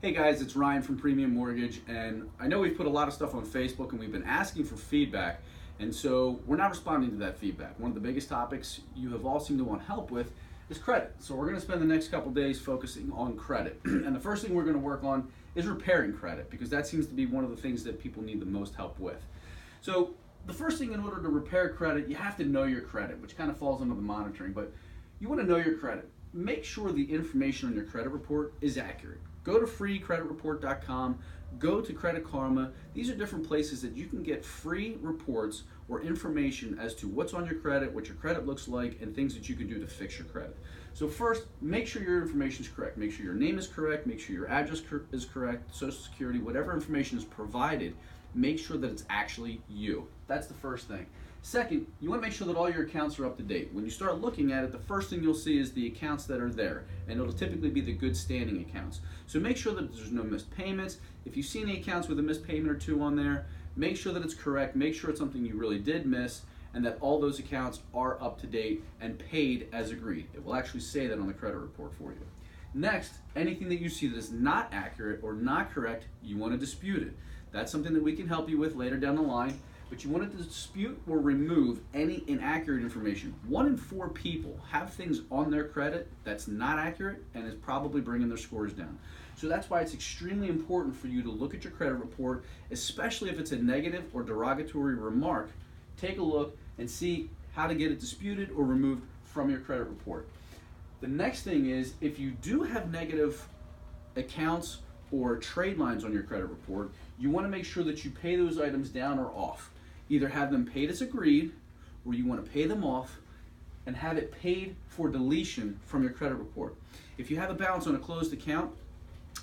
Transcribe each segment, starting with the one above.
Hey guys, it's Ryan from Premium Mortgage, and I know we've put a lot of stuff on Facebook and we've been asking for feedback, and so we're not responding to that feedback. One of the biggest topics you have all seemed to want help with is credit. So we're going to spend the next couple days focusing on credit. And the first thing we're going to work on is repairing credit, because that seems to be one of the things that people need the most help with. So the first thing, in order to repair credit, you have to know your credit, which kind of falls under the monitoring, but you want to know your credit. Make sure the information on your credit report is accurate. Go to freecreditreport.com, go to Credit Karma. These are different places that you can get free reports or information as to what's on your credit, what your credit looks like, and things that you can do to fix your credit. So first, make sure your information is correct. Make sure your name is correct, make sure your address is correct, Social Security, whatever information is provided, make sure that it's actually you. That's the first thing. Second, you want to make sure that all your accounts are up to date. When you start looking at it, the first thing you'll see is the accounts that are there, and it'll typically be the good standing accounts. So make sure that there's no missed payments. If you see any accounts with a missed payment or two on there, make sure that it's correct, make sure it's something you really did miss, and that all those accounts are up to date and paid as agreed. It will actually say that on the credit report for you. Next, anything that you see that is not accurate or not correct, you want to dispute it. That's something that we can help you with later down the line. But you want to dispute or remove any inaccurate information. 1 in 4 people have things on their credit that's not accurate and is probably bringing their scores down. So that's why it's extremely important for you to look at your credit report, especially if it's a negative or derogatory remark. Take a look and see how to get it disputed or removed from your credit report. The next thing is, if you do have negative accounts or trade lines on your credit report, you want to make sure that you pay those items down or off. Either have them paid as agreed, or you want to pay them off and have it paid for deletion from your credit report. If you have a balance on a closed account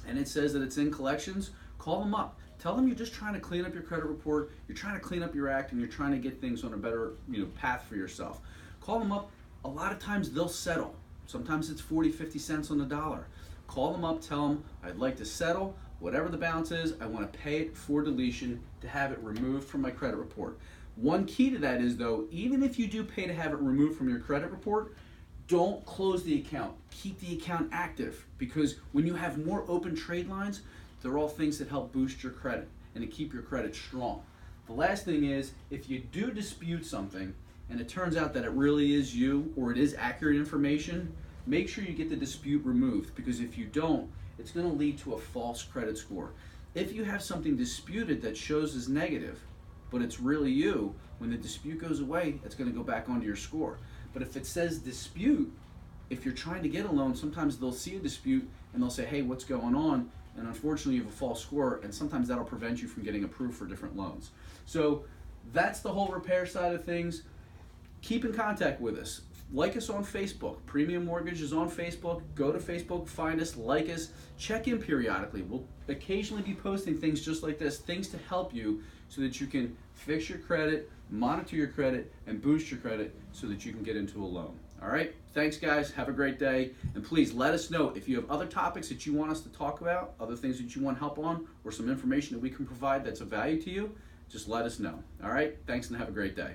and it says that it's in collections, call them up. Tell them you're just trying to clean up your credit report, you're trying to clean up your act, and you're trying to get things on a better path for yourself. Call them up. A lot of times they'll settle. Sometimes it's 40, 50 cents on the dollar. Call them up, tell them, I'd like to settle. Whatever the balance is, I want to pay it for deletion to have it removed from my credit report. One key to that is, though, even if you do pay to have it removed from your credit report, don't close the account. Keep the account active, because when you have more open trade lines, they're all things that help boost your credit and to keep your credit strong. The last thing is, if you do dispute something and it turns out that it really is you or it is accurate information, make sure you get the dispute removed, because if you don't, it's going to lead to a false credit score. If you have something disputed that shows as negative, but it's really you, when the dispute goes away, it's going to go back onto your score. But if it says dispute, if you're trying to get a loan, sometimes they'll see a dispute and they'll say, hey, what's going on? And unfortunately, you have a false score, and sometimes that'll prevent you from getting approved for different loans. So that's the whole repair side of things. Keep in contact with us. Like us on Facebook. Premium Mortgage is on Facebook. Go to Facebook, find us, like us, check in periodically. We'll occasionally be posting things just like this, things to help you so that you can fix your credit, monitor your credit, and boost your credit so that you can get into a loan. All right? Thanks, guys. Have a great day. And please let us know if you have other topics that you want us to talk about, other things that you want help on, or some information that we can provide that's of value to you. Just let us know. All right? Thanks, and have a great day.